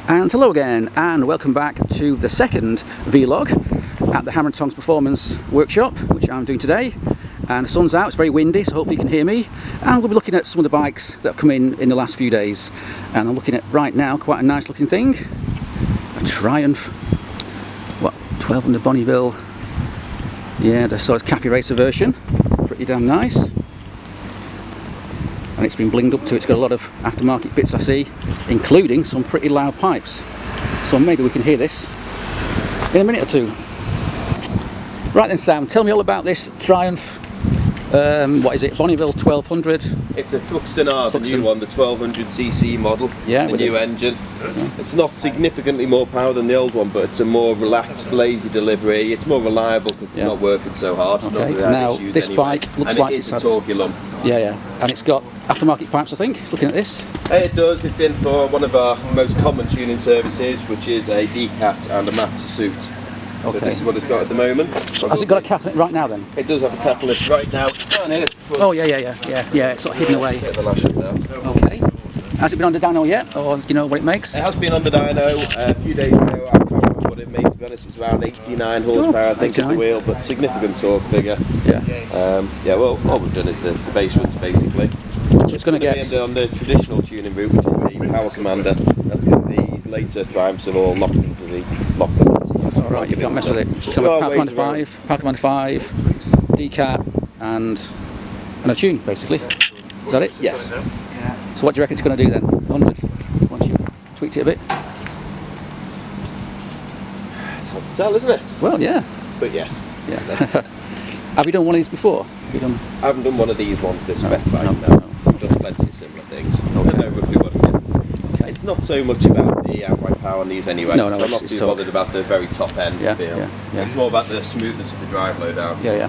And hello again, and welcome back to the second vlog at the Hammer & Tongs Performance workshop, which I'm doing today. And the sun's out, it's very windy, so hopefully you can hear me. And we'll be looking at some of the bikes that have come in the last few days. And I'm looking at, right now, quite a nice looking thing. A Triumph, what, 1200 Bonneville. Yeah, the sort of cafe racer version. Pretty damn nice. And it's been blinged up to, it's got a lot of aftermarket bits I see, including some pretty loud pipes. So maybe we can hear this in a minute or two. Right then, Sam, tell me all about this Triumph, what is it, Bonneville 1200? It's a Thruxton R, the new one, the 1200cc model. Yeah, it's the new engine. Yeah. It's not significantly more power than the old one, but it's a more relaxed, lazy delivery. It's more reliable because it's not working so hard. Okay, now this bike looks like it's a torquey lump. Yeah, and it's got aftermarket pipes, I think, looking at this. It does. It's in for one of our most common tuning services, which is a decat and a map to suit. Okay. So this is what it's got at the moment. Has it got a cat in it right now then? It does have a catalyst right now. It's down here. Oh yeah, it's sort of hidden away. Bit of a lash up now. Okay. Has it been on the dyno yet, or do you know what it makes? It has been on the dyno a few days ago. I can't remember what it made, to be honest. It was around 89 horsepower, I think, at the wheel, but significant torque figure. Yeah. Well, all we've done is the base runs basically. So it's going to get on the traditional tuning route, which is the power commander. That's because these later Triumphs have all locked into the locked up. Alright, you can't mess with it. So power commander 5, decat, and a tune, basically. Is that it? Yes. So what do you reckon it's going to do then? 100, once you've tweaked it a bit? It's hard to tell, isn't it? Well, yeah. But yes. Yeah. Have you done one of these before? I haven't done one of these ones, this spec bike, no. I've done plenty of similar things. Okay. I know roughly what I'm getting. Okay. It's not so much about the outright power on these anyway. No, I'm not too bothered about the very top end feel. Yeah. It's more about the smoothness of the drive low down. Yeah.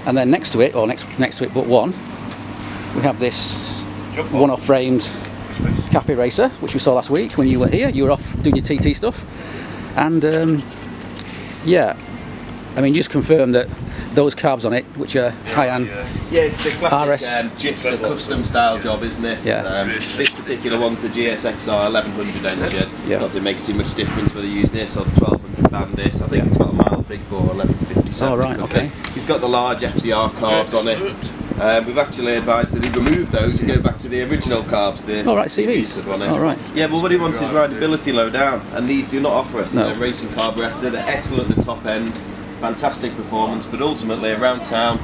And then next to it, or next to it but one, we have this one-off framed cafe racer, which we saw last week when you were here. You were off doing your TT stuff. And yeah, I mean, just confirm that those carbs on it, which are high-end. Yeah, it's the classic RS. JIT's a custom style job, isn't it? Yeah. This particular one's the GSXR 1100 engine. Yeah. Not that it makes too much difference whether you use this or the 1200 Bandit. I think it's got a mild big bore 1157. Oh, right, okay. He's got the large FCR carbs on it. We've actually advised that he remove those and go back to the original carbs. CVs. All right. Yeah, but what he wants is rideability low down, and these do not offer us. No. They're racing carburettor. They're excellent at the top end, fantastic performance, but ultimately around town,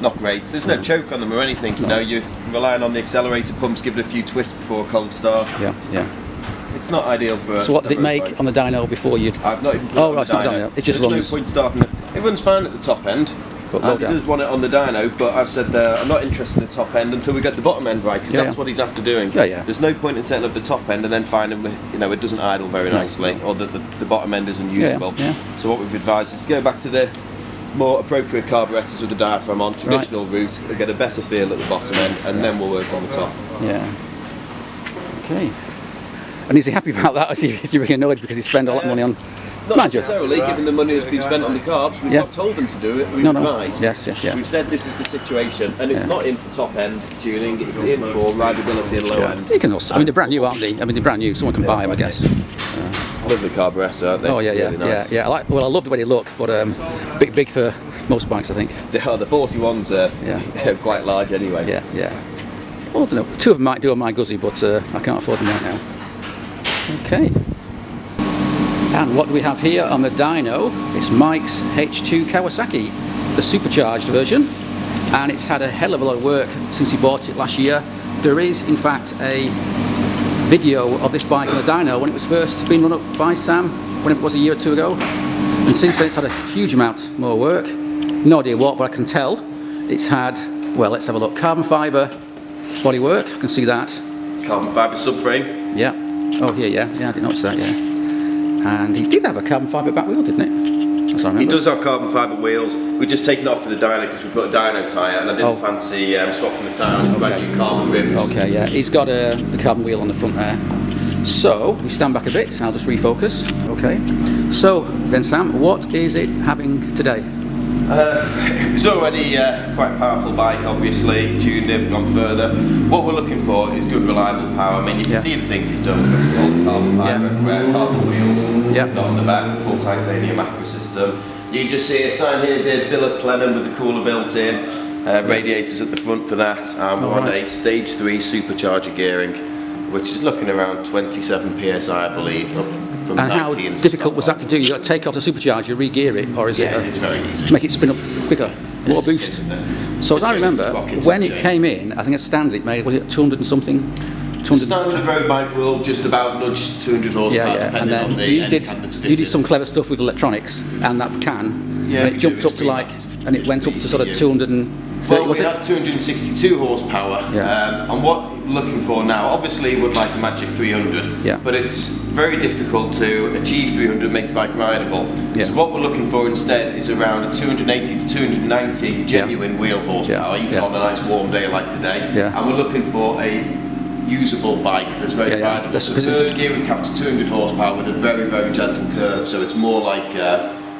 not great. There's no choke on them or anything. You know, you're relying on the accelerator pumps, give it a few twists before a cold start. Yeah. It's not ideal for. So what does it make on the dyno before you? I've not even put it on the dyno. It just runs. runs. No point starting it. It runs fine at the top end. And he does want it on the dyno, but I've said I'm not interested in the top end until we get the bottom end right, because that's what he's after doing. There's no point in setting up the top end and then finding, it doesn't idle very nicely, or that the bottom end is unusable. So what we've advised is to go back to the more appropriate carburetors with the diaphragm on, traditional route, and get a better feel at the bottom end, and then we'll work on the top. Yeah. Okay. And is he happy about that, or is he really annoyed because he spent a lot of money on? Not necessarily, given the money that's been spent on the carbs. We've not told them to do it, we've advised. Yes. We've said this is the situation, and it's not in for top end tuning, it's in for rideability and low end. You can also, they're brand new, aren't they? They're brand new, someone can buy them, I guess. Lovely carburettor, aren't they? Oh, yeah. Really nice. I love the way they look, but big for most bikes, I think. The 41s are quite large anyway. Yeah. Well, I don't know, 2 of them might do on my Guzzi, but I can't afford them right now. Okay. And what do we have here on the dyno? It's Mike's H2 Kawasaki, the supercharged version, and it's had a hell of a lot of work since he bought it last year. There is, in fact, a video of this bike on the dyno when it was first being run up by Sam, when it was a year or 2 ago, and since then it's had a huge amount more work. No idea what, but I can tell it's had, well, let's have a look, carbon fibre bodywork, I can see that. Carbon fibre subframe. Yeah. Oh, here, yeah, I didn't notice that, yeah. And he did have a carbon fibre back wheel, didn't it? That's what I remember. He does have carbon fibre wheels. We've just taken it off for the dyno because we put a dyno tyre, and I didn't fancy swapping the tyre on brand new carbon rims. Okay, yeah. He's got the carbon wheel on the front there. So, we stand back a bit, I'll just refocus. Okay. So, then Sam, what is it having today? It was already quite a powerful bike, obviously, tuned it, gone further. What we're looking for is good, reliable power. I mean, you can see the things he's done with all the carbon fibre everywhere, carbon wheels, got on the back, full titanium active system. You just see a sign here, the billet plenum with the cooler built in, radiators at the front for that, and we're on a stage 3 supercharger gearing, which is looking around 27 psi, I believe. From and how difficult was that to do? You got to take off the supercharger, re-gear it, or is it? It's very easy. To make it spin up quicker. What a boost! So as I remember, when it came in, I think as standard it made, was it 200 and something? 200. Standard road bike will just about nudge 200 horsepower. And then you did some clever stuff with electronics and that can, and it jumped up to like, and it went up to sort of 230. Well, we had 262 horsepower, and what we're looking for now, obviously we would like a magic 300, but it's very difficult to achieve 300, make the bike rideable. So what we're looking for instead is around a 280 to 290 genuine wheel horsepower, even on a nice warm day like today, and we're looking for a usable bike that's very rideable. So first gear we've capped to 200 horsepower with a very, very gentle curve, so it's more like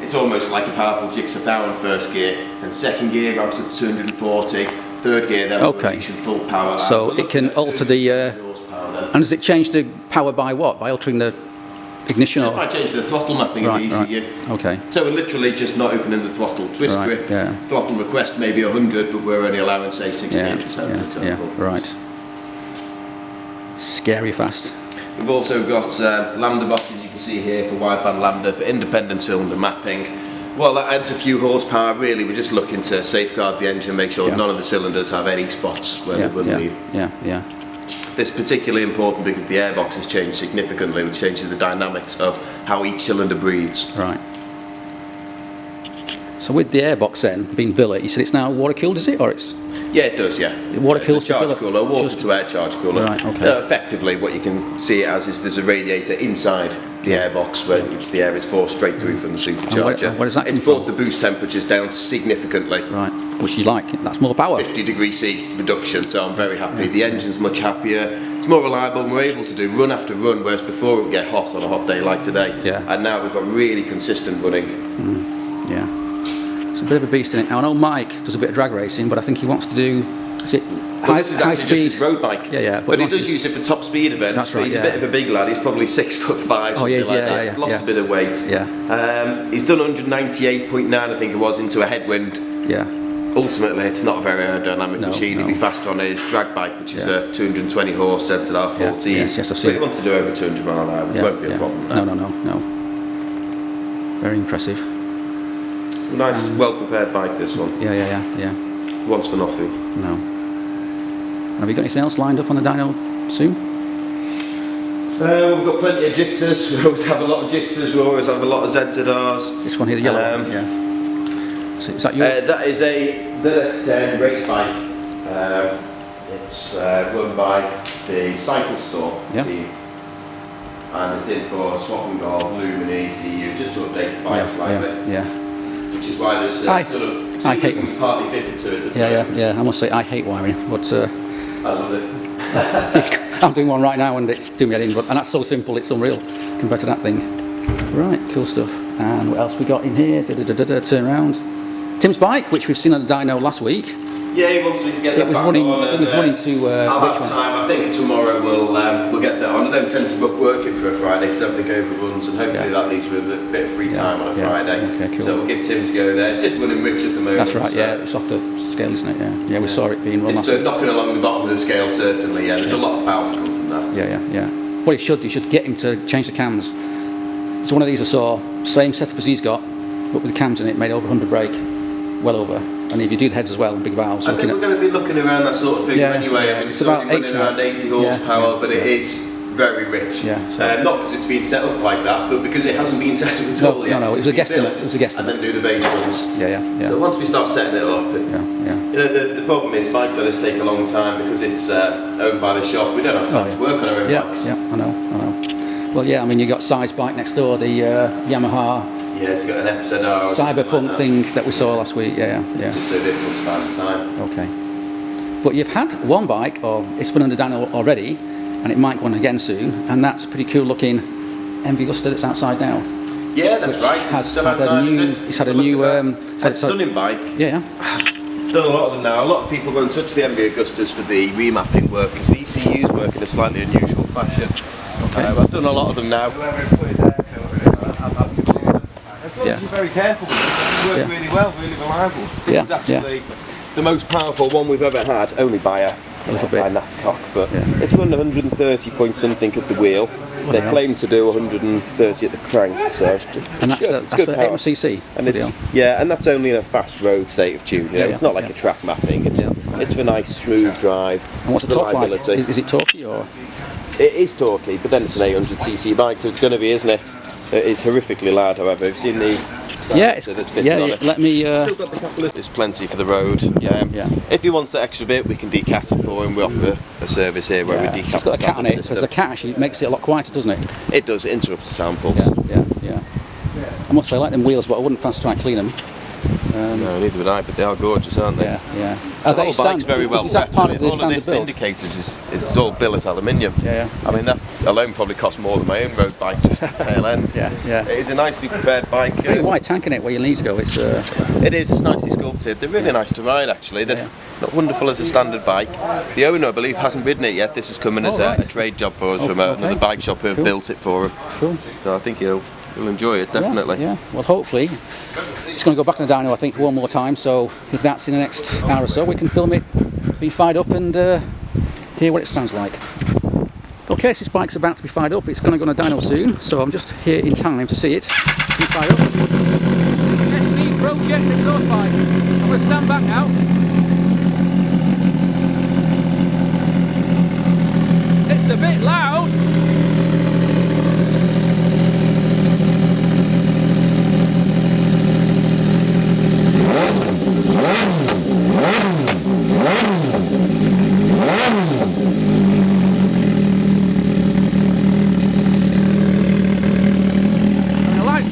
it's almost like a powerful jigsaw thou in first gear, and second gear ramps up to 240, third gear then we're reaching full power. So it can alter the, and does it change the power by what? By altering the ignition? Just by changing the throttle mapping in the ECU. Okay. So we're literally just not opening the throttle. Twist grip, throttle request maybe 100, but we're only allowing say 68%, for example. Right. Scary fast. We've also got lambda bosses, you can see here, for wideband lambda, for independent cylinder mapping. Well, that adds a few horsepower. Really, we're just looking to safeguard the engine, make sure none of the cylinders have any spots where they wouldn't need. This is particularly important because the airbox has changed significantly, which changes the dynamics of how each cylinder breathes. Right. So with the airbox then, being billet, you said it's now water cooled, is it? Or it's... Yeah, it does, Water cooled to charge cooler, water to air charge cooler. Right, okay. Effectively, what you can see it as is there's a radiator inside the airbox, which the air is forced straight through from the supercharger. What is that? It's brought the boost temperatures down significantly. Right, which you like, that's more power. 50 degree C reduction, so I'm very happy. The engine's much happier, it's more reliable, and we're able to do run after run, whereas before it would get hot on a hot day like today. And now we've got really consistent running. It's a bit of a beast in it. Now I know Mike does a bit of drag racing, but I think he wants to do, is it this is high actually speed? Just his road bike. But he does use it for top speed events. That's right, he's a bit of a big lad, he's probably 6'5", He's lost a bit of weight. He's done 198.9, I think it was, into a headwind. Ultimately, it's not a very aerodynamic machine. He'd be faster on his drag bike, which is a 220 horse centered R14. Yes, I've seen but he wants to do over 200 mile an hour, which won't be a problem. No. Very impressive. Nice, well-prepared bike, this one. Yeah. Once for nothing. No. Have you got anything else lined up on the dyno soon? We've got plenty of Jixers. We always have a lot of Jixers. We always have a lot of ZZRs. This one here, the yellow one? So is that your... that is a ZX10 race bike. It's run by the Cycle Store team. And it's in for swap and golf, Lumen ECU, just to update the bike slightly. Which is why there's sort of two partly fitted to it at the I must say I hate wiring, but I love it. I'm doing one right now and it's doing me head in, and that's so simple, it's unreal compared to that thing. Right, cool stuff. And what else we got in here? Turn around. Tim's bike, which we've seen on the dyno last week. Yeah, he wants me to get that back running, on. It was running to... I'll have time. I think tomorrow we'll get that on. I don't tend to book working for a Friday because everything overruns, and hopefully that leaves me with a bit of free time on a Friday. Okay, cool. So we'll give Tim to go there. It's just running rich at the moment. That's right, it's off the scale, isn't it? Yeah, we saw it being run. It's knocking along the bottom of the scale, certainly. There's a lot of power to come from that. Yeah. Well, you should get him to change the cams. It's one of these I saw, same setup as he's got, but with the cams in it, made over 100 brake, well over. And if you do the heads as well, and big valves. I think we're going to be looking around that sort of figure anyway. I mean, it's about running around 80 horsepower, but it is very rich. Not because it's been set up like that, but because it hasn't been set up at all yet. No, it was a guesstimate. And then do the base runs. So once we start setting it up, you know, the problem is bikes like this take a long time because it's owned by the shop. We don't have time to work on our own bikes. I know. Well, I mean, you got Size Bike next door, the Yamaha. Yeah, it's got an FZR. Cyberpunk thing that we saw last week. It's just so difficult to find the time. Okay. But you've had one bike, or it's been under dyno already, and it might go on again soon, and that's a pretty cool looking MV Agusta that's outside now. Yeah, that's right. It's had a new. It's a stunning bike. Yeah. Done a lot of them now. A lot of people won't touch the MV Agustas for the remapping work because the ECUs work in a slightly unusual fashion. Okay. I've done a lot of them now. As long as you're very careful with it, it works really well, really reliable. This is actually the most powerful one we've ever had, only by a Natcock, but it's run 130 point something at the wheel. They claim to do 130 at the crank, so and that's for 800cc. And and that's only in a fast road state of tune. You know, it's not like a track mapping. It's for nice smooth drive. And what's the torque like? Is it torquey or? It is torquey, but then it's an 800cc bike, so it's going to be, isn't it? It is horrifically loud, however. Have you seen the? Let me. Still got the catalyst. There's plenty for the road. If he wants that extra bit, we can decat it for him. We offer a service here where we decat. It's got a cat on it because the cat actually makes it a lot quieter, doesn't it? It does. It interrupts the samples. Yeah. I must say, I like them wheels, but I wouldn't fancy trying to clean them. No, neither would I, but they are gorgeous, aren't they? Yeah. The whole bike's very well prepped. Part of all of this indicators it's all billet aluminium. I mean, that alone probably cost more than my own road bike, just the tail end. It is a nicely prepared bike. Pretty wide tank in it where your knees go. It's nicely sculpted. They're really nice to ride, actually. They're not wonderful as a standard bike. The owner, I believe, hasn't ridden it yet. This has come in as a trade job for us from another bike shop who have built it for him. Cool. So I think he'll enjoy it, definitely. Yeah. Well, hopefully. It's going to go back in the dyno, I think, one more time, so if that's in the next hour or so, we can film it, be fired up and hear what it sounds like. Okay, so this bike's about to be fired up. It's going to go on a dyno soon, so I'm just here in time to see it be fired up. SC Project exhaust pipe. I'm going to stand back now. It's a bit loud.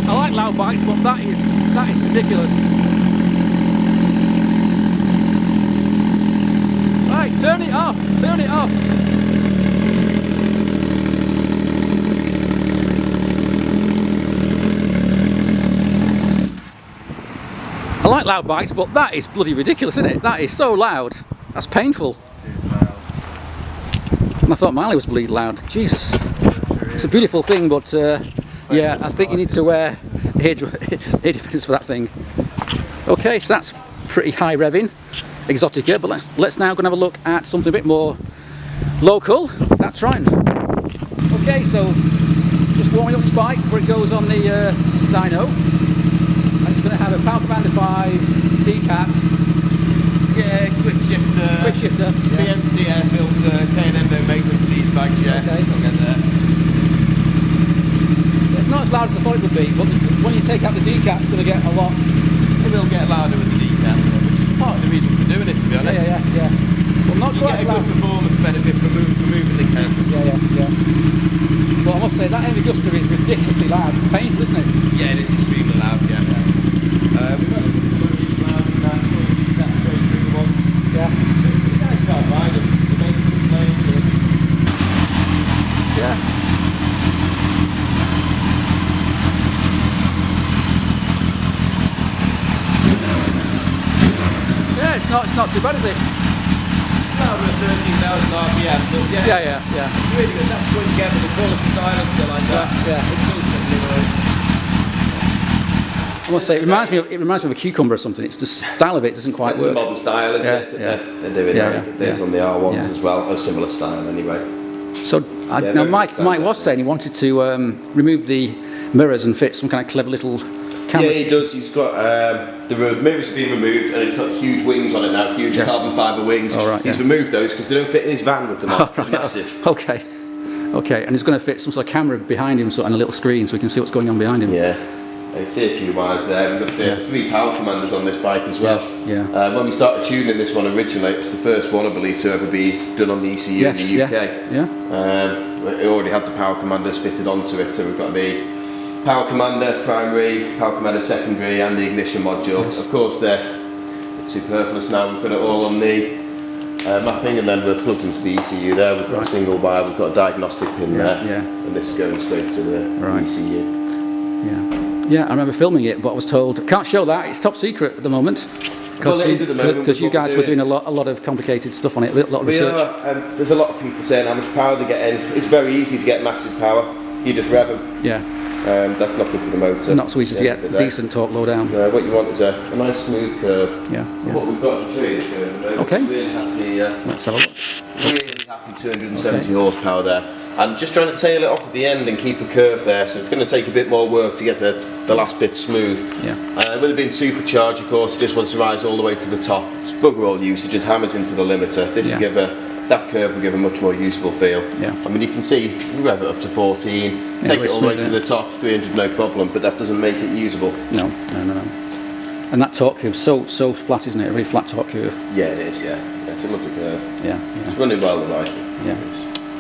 I like loud bikes, but that is ridiculous. Right, turn it off. I like loud bikes, but that is bloody ridiculous, isn't it? That is so loud. That's painful. And I thought Miley was bloody loud. Jesus. It's a beautiful thing, but yeah, I think you need to wear ear defenders for that thing. Okay, so that's pretty high revving, exotica, but let's now go and have a look at something a bit more local, that Triumph. Okay, so just warming up this bike before it goes on the dyno. And it's going to have a Power Commander 5 decat. Yeah, quick shifter. BMC air filter, K&N no maintenance for these bags yet. Okay. I'll get there. It's not as loud as I thought it would be, but when you take out the decat, it's going to get a lot. It will get louder with the decat, which is part of the reason for doing it, to be honest. Yeah. Well, not you quite get a good performance benefit from moving the cans. Yeah. Well, I must say that MV Agusta is ridiculously loud. It's painful, isn't it? Yeah, it is extremely loud. Yeah. We've got a good loud in that. That straight through once. Yeah. You guys can't ride them. The maintenance playing. Yeah. It's not too bad, is it? It's louder at 13,000 RPM, but yeah. It's really good. That's what you get with the quality silencer like that. Yeah. It's I must say, it reminds me of a cucumber or something. It's the style of it doesn't quite work. It's a modern style, isn't it? They're doing there's on the R1s as well, a similar style anyway. So now Mike was saying he wanted to remove the mirrors and fit some kind of clever little camera. Yeah, he does. He's got the mirrors have been removed, and it's got huge wings on it now, huge carbon fibre wings. He's removed those because they don't fit in his van with them on. They're massive. Okay, and he's going to fit some sort of camera behind him, and a little screen, so we can see what's going on behind him. Yeah. You can see a few wires there. We've got the 3 power commanders on this bike as well. Yeah. When we started tuning this one originally, it was the first one, I believe, to ever be done on the ECU in the UK. It already had the power commanders fitted onto it, so we've got the power commander primary, power commander secondary, and the ignition module. Of course, it's superfluous now. We've got it all on the mapping, and then we're plugged into the ECU there. We've got a single wire, we've got a diagnostic pin there, and this is going straight to the ECU. Yeah. Yeah, I remember filming it, but I was told can't show that. It's top secret at the moment. Because you guys were doing a lot of complicated stuff on it, a lot of research. There's a lot of people saying how much power they get in. It's very easy to get massive power. You just rev them. Yeah. That's not good for the motor. Not so easy to get decent torque low down. What you want is a nice smooth curve. Yeah. What we've got to show you the curve. Okay. Really happy. Let's have a look. Really happy 270 horsepower there. I'm just trying to tail it off at the end and keep a curve there, so it's going to take a bit more work to get the last bit smooth. Yeah. With it being supercharged, of course, it just wants to rise all the way to the top. It's bugger all use, it just hammers into the limiter. This will give that curve will give a much more usable feel. Yeah. I mean, you can see, you rev it up to 14, take it all the way to the top, 300 no problem, but that doesn't make it usable. No. And that torque curve is so flat, isn't it? A really flat torque curve. Yeah, it is, yeah. It's a lovely curve. Yeah. It's running well, I like it. Yeah.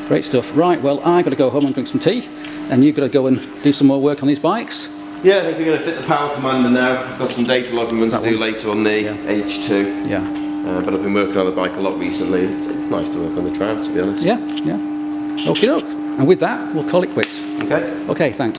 Great stuff. Right, well, I've got to go home and drink some tea, and you've got to go and do some more work on these bikes. Yeah, I think we're going to fit the power commander now. I've got some data logging runs to do later on the H2. Yeah. But I've been working on the bike a lot recently. It's nice to work on the Triumph, to be honest. Yeah. Okie doke. And with that, we'll call it quits. Okay. Okay, thanks.